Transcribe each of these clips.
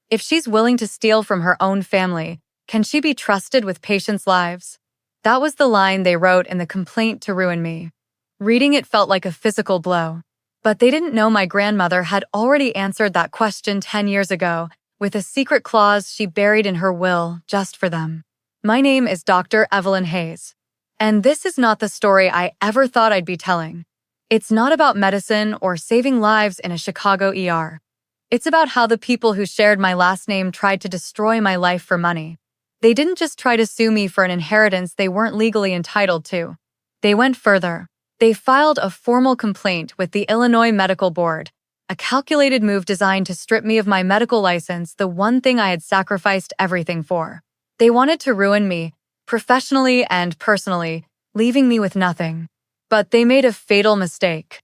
If she's willing to steal from her own family, can she be trusted with patients' lives? That was the line they wrote in the complaint to ruin me. Reading it felt like a physical blow. But they didn't know my grandmother had already answered that question 10 years ago, with a secret clause she buried in her will just for them. My name is Dr. Evelyn Hayes. And this is not the story I ever thought I'd be telling. It's not about medicine or saving lives in a Chicago ER. It's about how the people who shared my last name tried to destroy my life for money. They didn't just try to sue me for an inheritance they weren't legally entitled to. They went further. They filed a formal complaint with the Illinois Medical Board, a calculated move designed to strip me of my medical license, the one thing I had sacrificed everything for. They wanted to ruin me, professionally and personally, leaving me with nothing. But they made a fatal mistake.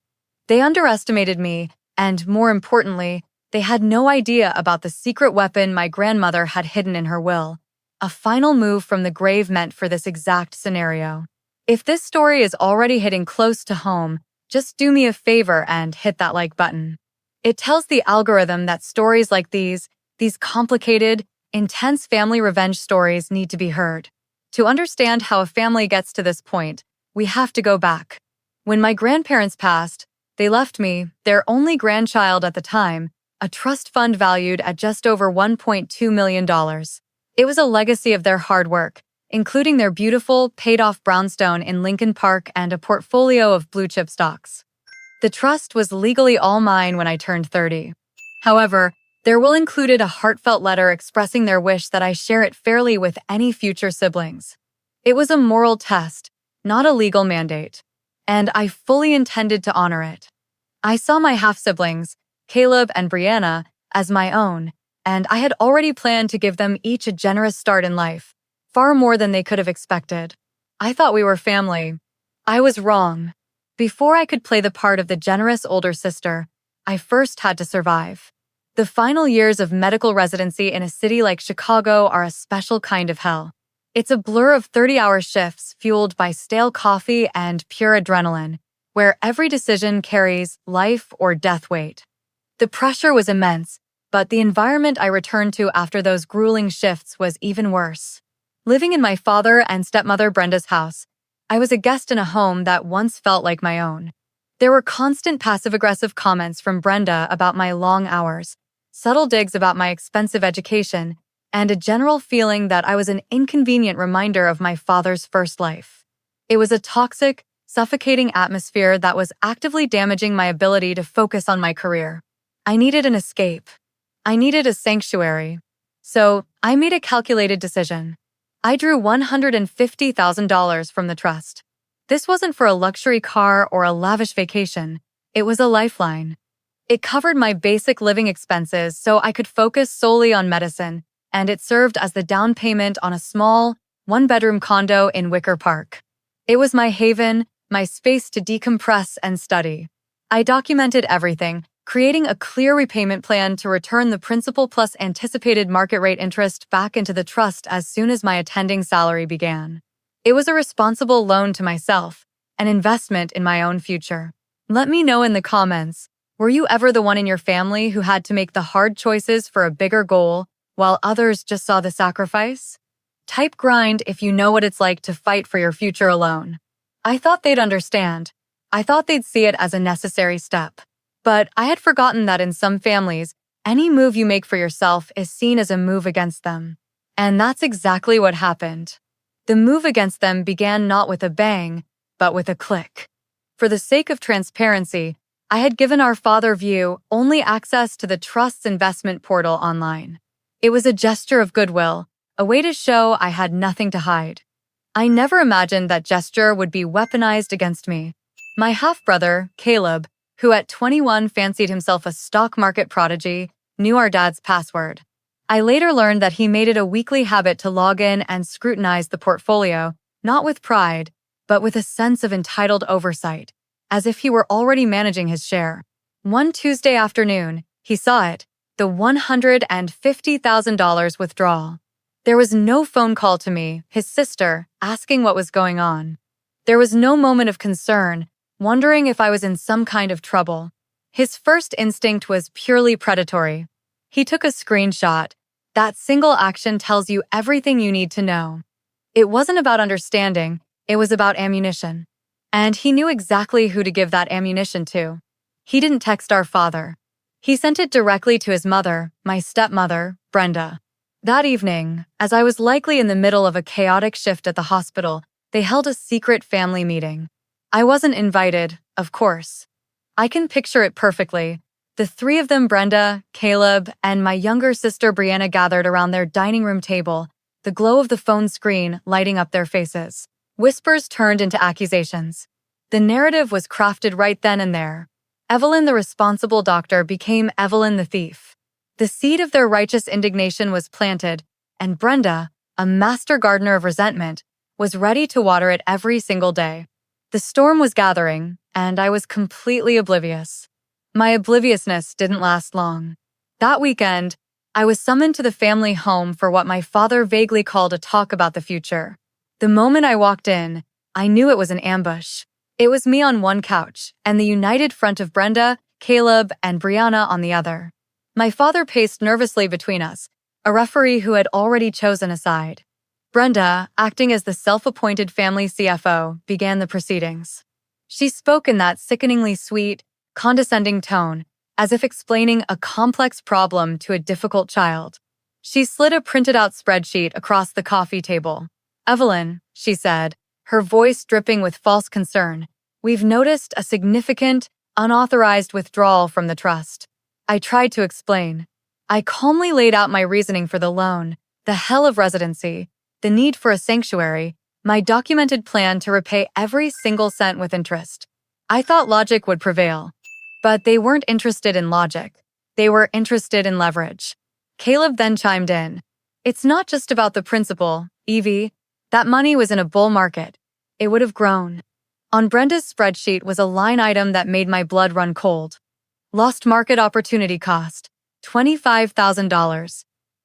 They underestimated me, and more importantly, they had no idea about the secret weapon my grandmother had hidden in her will. A final move from the grave meant for this exact scenario. If this story is already hitting close to home, just do me a favor and hit that like button. It tells the algorithm that stories like these complicated, intense family revenge stories need to be heard. To understand how a family gets to this point, we have to go back. When my grandparents passed, they left me, their only grandchild at the time, a trust fund valued at just over $1.2 million. It was a legacy of their hard work, including their beautiful, paid-off brownstone in Lincoln Park and a portfolio of blue-chip stocks. The trust was legally all mine when I turned 30. However, their will included a heartfelt letter expressing their wish that I share it fairly with any future siblings. It was a moral test, not a legal mandate, and I fully intended to honor it. I saw my half-siblings, Caleb and Brianna, as my own, and I had already planned to give them each a generous start in life, far more than they could have expected. I thought we were family. I was wrong. Before I could play the part of the generous older sister, I first had to survive. The final years of medical residency in a city like Chicago are a special kind of hell. It's a blur of 30-hour shifts fueled by stale coffee and pure adrenaline, where every decision carries life or death weight. The pressure was immense, but the environment I returned to after those grueling shifts was even worse. Living in my father and stepmother Brenda's house, I was a guest in a home that once felt like my own. There were constant passive-aggressive comments from Brenda about my long hours, subtle digs about my expensive education, and a general feeling that I was an inconvenient reminder of my father's first life. It was a toxic, suffocating atmosphere that was actively damaging my ability to focus on my career. I needed an escape. I needed a sanctuary. So, I made a calculated decision. I drew $150,000 from the trust. This wasn't for a luxury car or a lavish vacation. It was a lifeline. It covered my basic living expenses so I could focus solely on medicine, and it served as the down payment on a small, one-bedroom condo in Wicker Park. It was my haven, my space to decompress and study. I documented everything, creating a clear repayment plan to return the principal plus anticipated market rate interest back into the trust as soon as my attending salary began. It was a responsible loan to myself, an investment in my own future. Let me know in the comments, were you ever the one in your family who had to make the hard choices for a bigger goal, while others just saw the sacrifice? Type grind if you know what it's like to fight for your future alone. I thought they'd understand. I thought they'd see it as a necessary step. But I had forgotten that in some families, any move you make for yourself is seen as a move against them. And that's exactly what happened. The move against them began not with a bang, but with a click. For the sake of transparency, I had given our father View only access to the trust's investment portal online. It was a gesture of goodwill, a way to show I had nothing to hide. I never imagined that gesture would be weaponized against me. My half-brother, Caleb, who at 21 fancied himself a stock market prodigy, knew our dad's password. I later learned that he made it a weekly habit to log in and scrutinize the portfolio, not with pride, but with a sense of entitled oversight, as if he were already managing his share. One Tuesday afternoon, he saw it, the $150,000 withdrawal. There was no phone call to me, his sister, asking what was going on. There was no moment of concern, wondering if I was in some kind of trouble. His first instinct was purely predatory. He took a screenshot. That single action tells you everything you need to know. It wasn't about understanding, it was about ammunition. And he knew exactly who to give that ammunition to. He didn't text our father. He sent it directly to his mother, my stepmother, Brenda. That evening, as I was likely in the middle of a chaotic shift at the hospital, they held a secret family meeting. I wasn't invited, of course. I can picture it perfectly. The three of them, Brenda, Caleb, and my younger sister Brianna, gathered around their dining room table, the glow of the phone screen lighting up their faces. Whispers turned into accusations. The narrative was crafted right then and there. Evelyn, the responsible doctor, became Evelyn the thief. The seed of their righteous indignation was planted, and Brenda, a master gardener of resentment, was ready to water it every single day. The storm was gathering, and I was completely oblivious. My obliviousness didn't last long. That weekend, I was summoned to the family home for what my father vaguely called a talk about the future. The moment I walked in, I knew it was an ambush. It was me on one couch, and the united front of Brenda, Caleb, and Brianna on the other. My father paced nervously between us, a referee who had already chosen a side. Brenda, acting as the self-appointed family CFO, began the proceedings. She spoke in that sickeningly sweet, condescending tone, as if explaining a complex problem to a difficult child. She slid a printed-out spreadsheet across the coffee table. "Evelyn," she said, her voice dripping with false concern, "we've noticed a significant, unauthorized withdrawal from the trust." I tried to explain. I calmly laid out my reasoning for the loan, the hell of residency, the need for a sanctuary, my documented plan to repay every single cent with interest. I thought logic would prevail. But they weren't interested in logic. They were interested in leverage. Caleb then chimed in. "It's not just about the principal, Evie. That money was in a bull market. It would have grown." On Brenda's spreadsheet was a line item that made my blood run cold. Lost market opportunity cost, $25,000.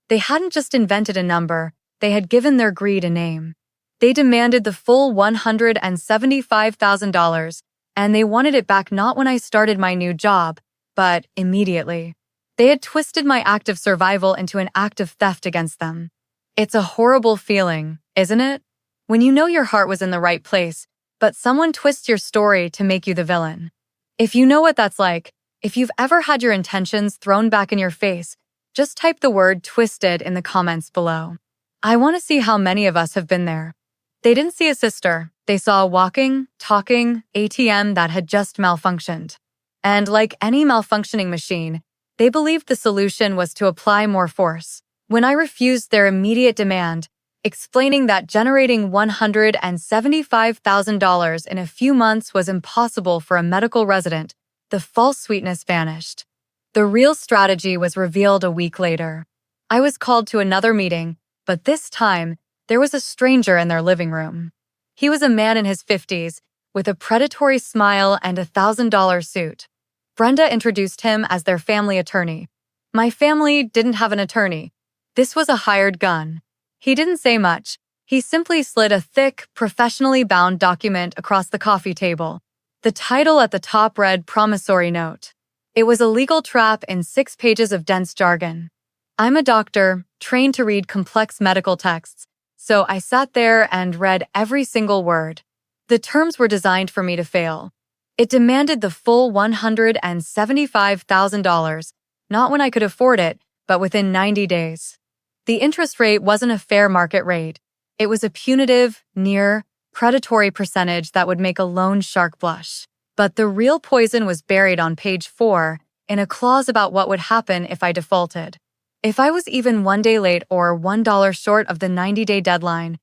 They hadn't just invented a number, they had given their greed a name. They demanded the full $175,000, and they wanted it back not when I started my new job, but immediately. They had twisted my act of survival into an act of theft against them. It's a horrible feeling, isn't it? When you know your heart was in the right place, but someone twists your story to make you the villain. If you know what that's like, if you've ever had your intentions thrown back in your face, just type the word "twisted" in the comments below. I want to see how many of us have been there. They didn't see a sister. They saw a walking, talking ATM that had just malfunctioned. And like any malfunctioning machine, they believed the solution was to apply more force. When I refused their immediate demand, explaining that generating $175,000 in a few months was impossible for a medical resident, the false sweetness vanished. The real strategy was revealed a week later. I was called to another meeting, but this time, there was a stranger in their living room. He was a man in his 50s, with a predatory smile and a $1,000 suit. Brenda introduced him as their family attorney. My family didn't have an attorney. This was a hired gun. He didn't say much. He simply slid a thick, professionally bound document across the coffee table. The title at the top read "Promissory Note." It was a legal trap in 6 pages of dense jargon. I'm a doctor, trained to read complex medical texts, so I sat there and read every single word. The terms were designed for me to fail. It demanded the full $175,000, not when I could afford it, but within 90 days. The interest rate wasn't a fair market rate. It was a punitive, near, predatory percentage that would make a loan shark blush. But the real poison was buried on page 4 in a clause about what would happen if I defaulted. If I was even 1 day late or $1 short of the 90-day deadline,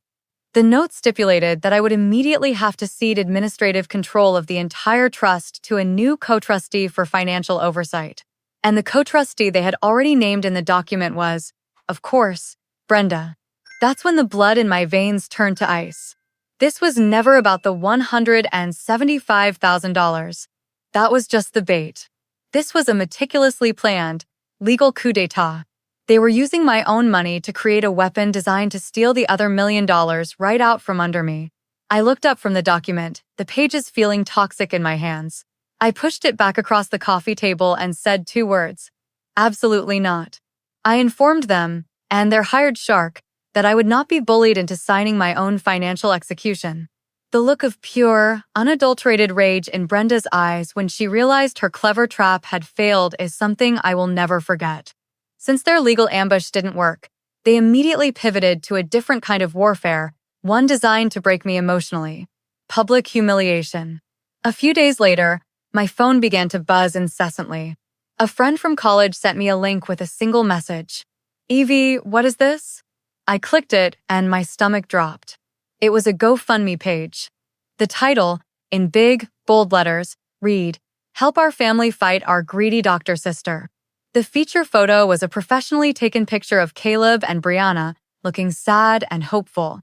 the note stipulated that I would immediately have to cede administrative control of the entire trust to a new co-trustee for financial oversight. And the co-trustee they had already named in the document was, of course, Brenda. That's when the blood in my veins turned to ice. This was never about the $175,000. That was just the bait. This was a meticulously planned, legal coup d'etat. They were using my own money to create a weapon designed to steal the other $1 million right out from under me. I looked up from the document, the pages feeling toxic in my hands. I pushed it back across the coffee table and said 2 words. Absolutely not. I informed them, and their hired shark, that I would not be bullied into signing my own financial execution. The look of pure, unadulterated rage in Brenda's eyes when she realized her clever trap had failed is something I will never forget. Since their legal ambush didn't work, they immediately pivoted to a different kind of warfare, one designed to break me emotionally: public humiliation. A few days later, my phone began to buzz incessantly. A friend from college sent me a link with a single message. "Evie, what is this?" I clicked it, and my stomach dropped. It was a GoFundMe page. The title, in big, bold letters, read, "Help our family fight our greedy doctor sister." The feature photo was a professionally taken picture of Caleb and Brianna, looking sad and hopeful.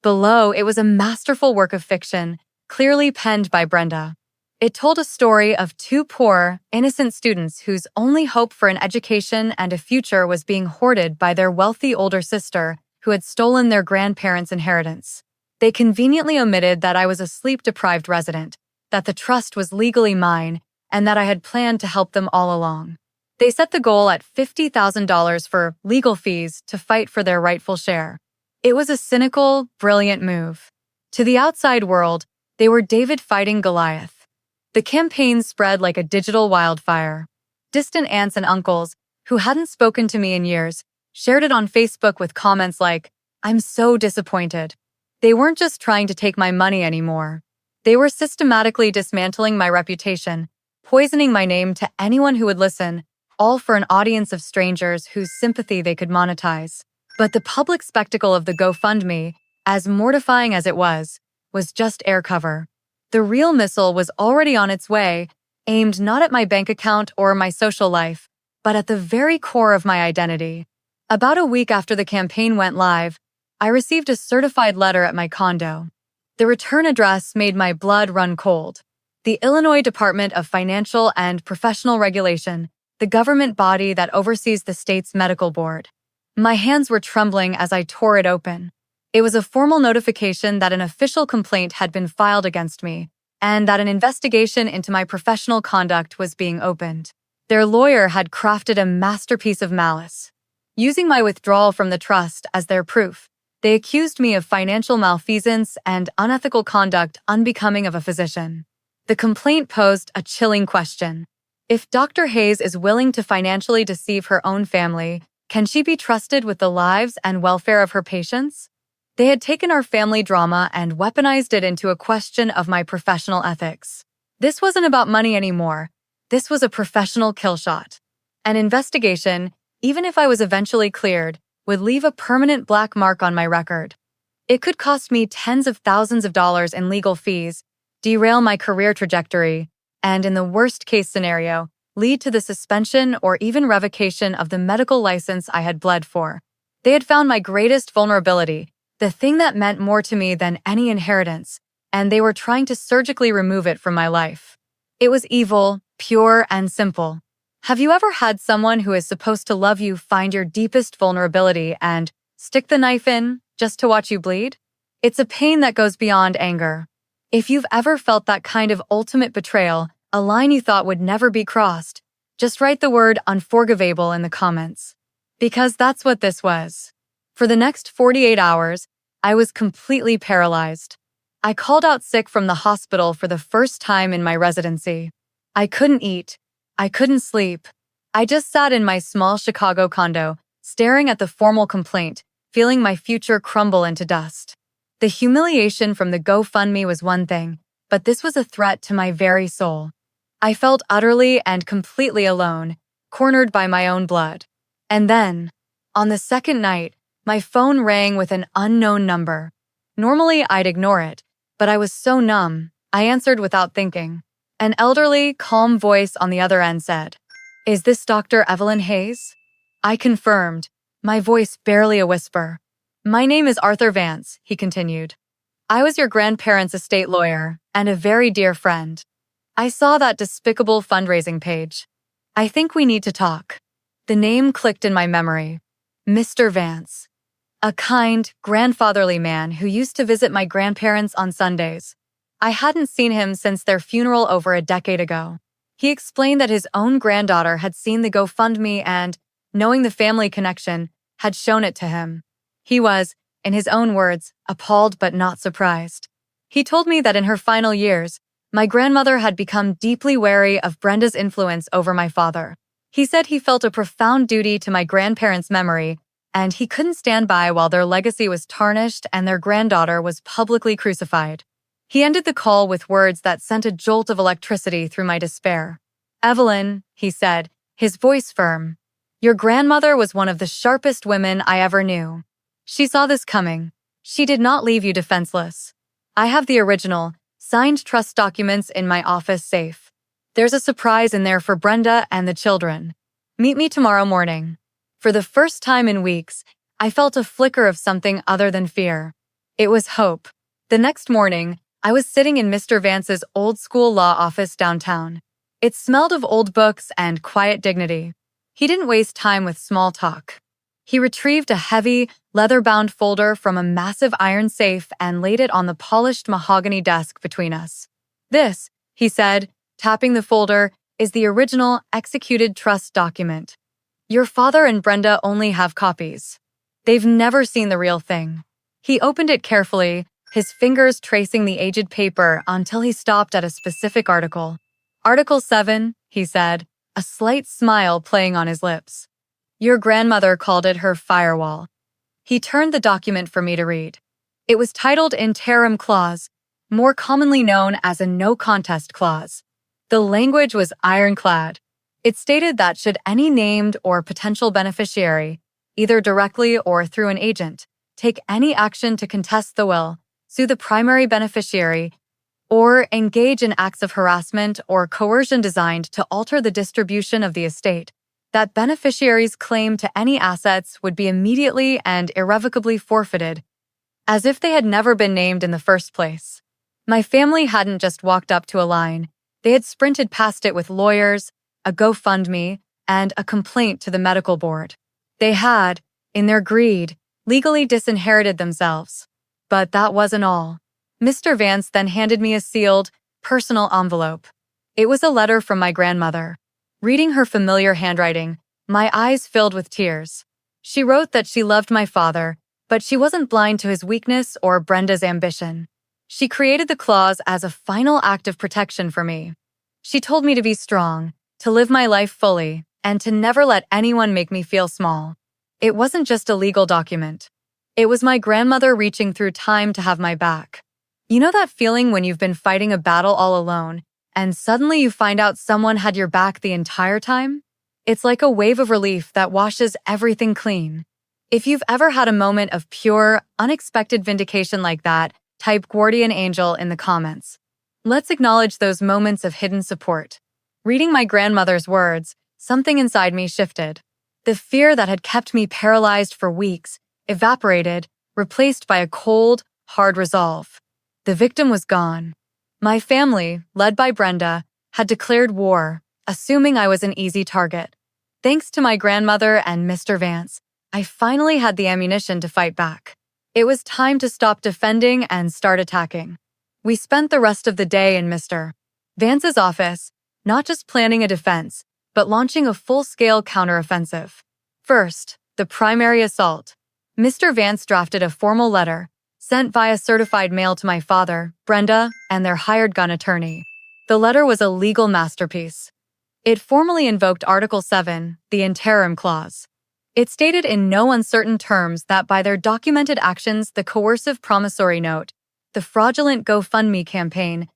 Below, it was a masterful work of fiction, clearly penned by Brenda. It told a story of two poor, innocent students whose only hope for an education and a future was being hoarded by their wealthy older sister, who had stolen their grandparents' inheritance. They conveniently omitted that I was a sleep-deprived resident, that the trust was legally mine, and that I had planned to help them all along. They set the goal at $50,000 for legal fees to fight for their rightful share. It was a cynical, brilliant move. To the outside world, they were David fighting Goliath. The campaign spread like a digital wildfire. Distant aunts and uncles, who hadn't spoken to me in years, shared it on Facebook with comments like, "I'm so disappointed." They weren't just trying to take my money anymore. They were systematically dismantling my reputation, poisoning my name to anyone who would listen, all for an audience of strangers whose sympathy they could monetize. But the public spectacle of the GoFundMe, as mortifying as it was just air cover. The real missile was already on its way, aimed not at my bank account or my social life, but at the very core of my identity. About a week after the campaign went live, I received a certified letter at my condo. The return address made my blood run cold. The Illinois Department of Financial and Professional Regulation, the government body that oversees the state's medical board. My hands were trembling as I tore it open. It was a formal notification that an official complaint had been filed against me, and that an investigation into my professional conduct was being opened. Their lawyer had crafted a masterpiece of malice. Using my withdrawal from the trust as their proof, they accused me of financial malfeasance and unethical conduct unbecoming of a physician. The complaint posed a chilling question. If Dr. Hayes is willing to financially deceive her own family, can she be trusted with the lives and welfare of her patients? They had taken our family drama and weaponized it into a question of my professional ethics. This wasn't about money anymore. This was a professional kill shot. An investigation, even if I was eventually cleared, would leave a permanent black mark on my record. It could cost me tens of thousands of dollars in legal fees, derail my career trajectory, and in the worst-case scenario, lead to the suspension or even revocation of the medical license I had bled for. They had found my greatest vulnerability, the thing that meant more to me than any inheritance, and they were trying to surgically remove it from my life. It was evil, pure, and simple. Have you ever had someone who is supposed to love you find your deepest vulnerability and stick the knife in just to watch you bleed? It's a pain that goes beyond anger. If you've ever felt that kind of ultimate betrayal, a line you thought would never be crossed, just write the word unforgivable in the comments. Because that's what this was. For the next 48 hours, I was completely paralyzed. I called out sick from the hospital for the first time in my residency. I couldn't eat. I couldn't sleep. I just sat in my small Chicago condo, staring at the formal complaint, feeling my future crumble into dust. The humiliation from the GoFundMe was one thing, but this was a threat to my very soul. I felt utterly and completely alone, cornered by my own blood. And then, on the second night, my phone rang with an unknown number. Normally, I'd ignore it, but I was so numb, I answered without thinking. An elderly, calm voice on the other end said, "Is this Dr. Evelyn Hayes?" I confirmed, my voice barely a whisper. "My name is Arthur Vance," he continued. "I was your grandparents' estate lawyer and a very dear friend. I saw that despicable fundraising page. I think we need to talk." The name clicked in my memory. Mr. Vance. A kind, grandfatherly man who used to visit my grandparents on Sundays. I hadn't seen him since their funeral over a decade ago. He explained that his own granddaughter had seen the GoFundMe and, knowing the family connection, had shown it to him. He was, in his own words, appalled but not surprised. He told me that in her final years, my grandmother had become deeply wary of Brenda's influence over my father. He said he felt a profound duty to my grandparents' memory, and he couldn't stand by while their legacy was tarnished and their granddaughter was publicly crucified. He ended the call with words that sent a jolt of electricity through my despair. "Evelyn," he said, his voice firm, "your grandmother was one of the sharpest women I ever knew. She saw this coming. She did not leave you defenseless. I have the original, signed trust documents in my office safe. There's a surprise in there for Brenda and the children. Meet me tomorrow morning." For the first time in weeks, I felt a flicker of something other than fear. It was hope. The next morning, I was sitting in Mr. Vance's old-school law office downtown. It smelled of old books and quiet dignity. He didn't waste time with small talk. He retrieved a heavy, leather-bound folder from a massive iron safe and laid it on the polished mahogany desk between us. "This," he said, tapping the folder, "is the original executed trust document. Your father and Brenda only have copies. They've never seen the real thing." He opened it carefully, his fingers tracing the aged paper until he stopped at a specific article. "Article 7, he said, a slight smile playing on his lips. "Your grandmother called it her firewall." He turned the document for me to read. It was titled Interim Clause, more commonly known as a no-contest clause. The language was ironclad. It stated that should any named or potential beneficiary, either directly or through an agent, take any action to contest the will, sue the primary beneficiary, or engage in acts of harassment or coercion designed to alter the distribution of the estate, that beneficiaries' claim to any assets would be immediately and irrevocably forfeited, as if they had never been named in the first place. My family hadn't just walked up to a line. They had sprinted past it with lawyers, a GoFundMe, and a complaint to the medical board. They had, in their greed, legally disinherited themselves. But that wasn't all. Mr. Vance then handed me a sealed, personal envelope. It was a letter from my grandmother. Reading her familiar handwriting, my eyes filled with tears. She wrote that she loved my father, but she wasn't blind to his weakness or Brenda's ambition. She created the clause as a final act of protection for me. She told me to be strong, to live my life fully, and to never let anyone make me feel small. It wasn't just a legal document. It was my grandmother reaching through time to have my back. You know that feeling when you've been fighting a battle all alone, and suddenly you find out someone had your back the entire time? It's like a wave of relief that washes everything clean. If you've ever had a moment of pure, unexpected vindication like that, type guardian angel in the comments. Let's acknowledge those moments of hidden support. Reading my grandmother's words, something inside me shifted. The fear that had kept me paralyzed for weeks evaporated, replaced by a cold, hard resolve. The victim was gone. My family, led by Brenda, had declared war, assuming I was an easy target. Thanks to my grandmother and Mr. Vance, I finally had the ammunition to fight back. It was time to stop defending and start attacking. We spent the rest of the day in Mr. Vance's office, not just planning a defense, but launching a full-scale counteroffensive. First, the primary assault. Mr. Vance drafted a formal letter, sent via certified mail to my father, Brenda, and their hired gun attorney. The letter was a legal masterpiece. It formally invoked Article 7, the interim clause. It stated in no uncertain terms that by their documented actions, the coercive promissory note, the fraudulent GoFundMe campaign,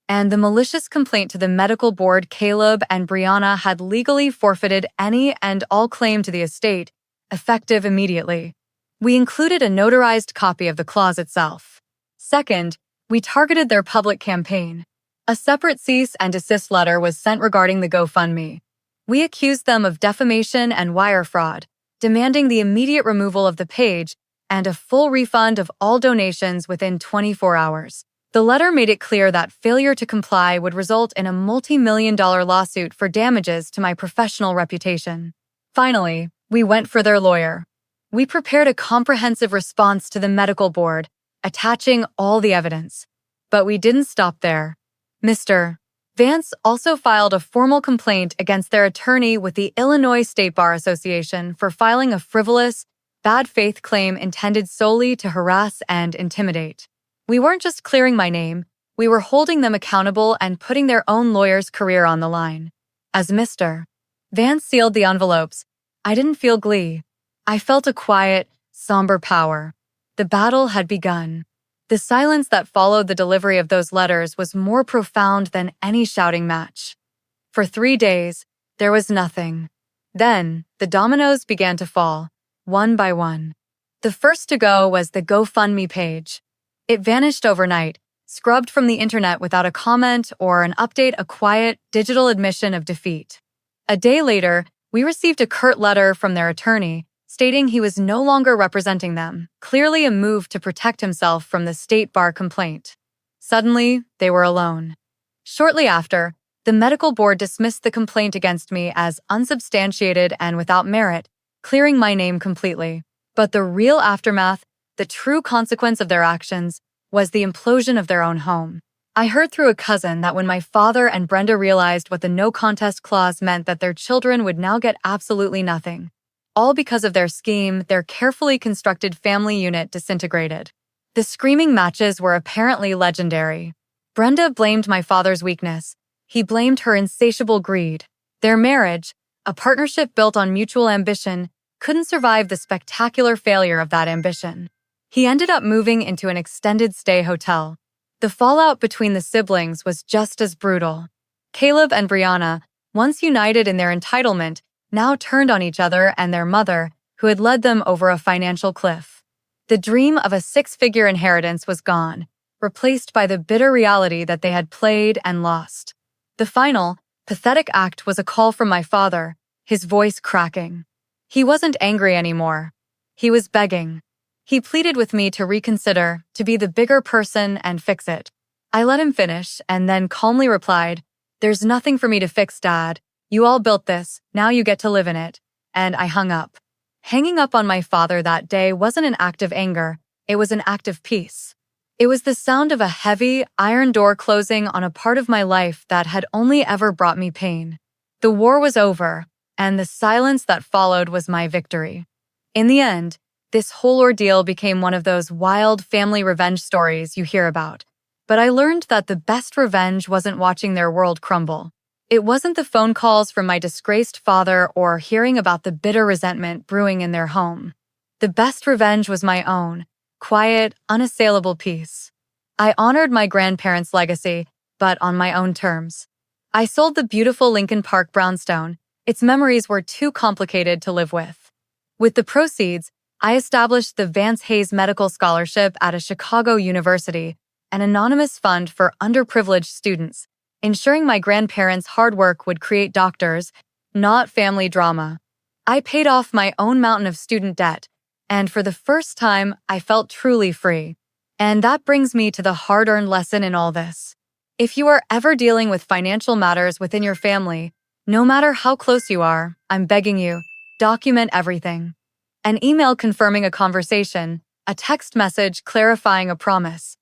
and the malicious complaint to the medical board, Caleb and Brianna had legally forfeited any and all claim to the estate, effective immediately. We included a notarized copy of the clause itself. Second, we targeted their public campaign. A separate cease and desist letter was sent regarding the GoFundMe. We accused them of defamation and wire fraud, demanding the immediate removal of the page and a full refund of all donations within 24 hours. The letter made it clear that failure to comply would result in a multi-million-dollar lawsuit for damages to my professional reputation. Finally, we went for their lawyer. We prepared a comprehensive response to the medical board, attaching all the evidence. But we didn't stop there. Mr. Vance also filed a formal complaint against their attorney with the Illinois State Bar Association for filing a frivolous, bad faith claim intended solely to harass and intimidate. We weren't just clearing my name, we were holding them accountable and putting their own lawyer's career on the line. As Mr. Vance sealed the envelopes, I didn't feel glee. I felt a quiet, somber power. The battle had begun. The silence that followed the delivery of those letters was more profound than any shouting match. For 3 days, there was nothing. Then, the dominoes began to fall, one by one. The first to go was the GoFundMe page. It vanished overnight, scrubbed from the internet without a comment or an update, a quiet, digital admission of defeat. A day later, we received a curt letter from their attorney, stating he was no longer representing them, clearly a move to protect himself from the state bar complaint. Suddenly, they were alone. Shortly after, the medical board dismissed the complaint against me as unsubstantiated and without merit, clearing my name completely. But the real aftermath, the true consequence of their actions, was the implosion of their own home. I heard through a cousin that when my father and Brenda realized what the no contest clause meant, that their children would now get absolutely nothing. All because of their scheme, their carefully constructed family unit disintegrated. The screaming matches were apparently legendary. Brenda blamed my father's weakness. He blamed her insatiable greed. Their marriage, a partnership built on mutual ambition, couldn't survive the spectacular failure of that ambition. He ended up moving into an extended stay hotel. The fallout between the siblings was just as brutal. Caleb and Brianna, once united in their entitlement, now turned on each other and their mother, who had led them over a financial cliff. The dream of a 6-figure inheritance was gone, replaced by the bitter reality that they had played and lost. The final, pathetic act was a call from my father, his voice cracking. He wasn't angry anymore. He was begging. He pleaded with me to reconsider, to be the bigger person and fix it. I let him finish and then calmly replied, "There's nothing for me to fix, Dad. You all built this, now you get to live in it." And I hung up. Hanging up on my father that day wasn't an act of anger, it was an act of peace. It was the sound of a heavy, iron door closing on a part of my life that had only ever brought me pain. The war was over, and the silence that followed was my victory. In the end, this whole ordeal became one of those wild family revenge stories you hear about. But I learned that the best revenge wasn't watching their world crumble. It wasn't the phone calls from my disgraced father or hearing about the bitter resentment brewing in their home. The best revenge was my own, quiet, unassailable peace. I honored my grandparents' legacy, but on my own terms. I sold the beautiful Lincoln Park brownstone. Its memories were too complicated to live with. With the proceeds, I established the Vance Hayes Medical Scholarship at a Chicago university, an anonymous fund for underprivileged students, ensuring my grandparents' hard work would create doctors, not family drama. I paid off my own mountain of student debt, and for the first time, I felt truly free. And that brings me to the hard-earned lesson in all this. If you are ever dealing with financial matters within your family, no matter how close you are, I'm begging you, document everything. An email confirming a conversation, a text message clarifying a promise.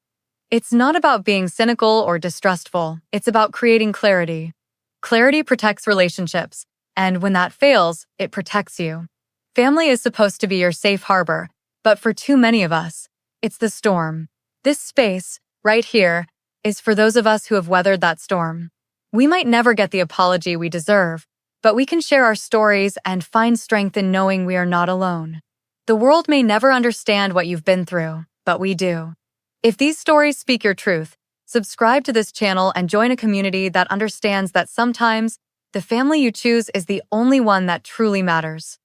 It's not about being cynical or distrustful, it's about creating clarity. Clarity protects relationships, and when that fails, it protects you. Family is supposed to be your safe harbor, but for too many of us, it's the storm. This space, right here, is for those of us who have weathered that storm. We might never get the apology we deserve, but we can share our stories and find strength in knowing we are not alone. The world may never understand what you've been through, but we do. If these stories speak your truth, subscribe to this channel and join a community that understands that sometimes the family you choose is the only one that truly matters.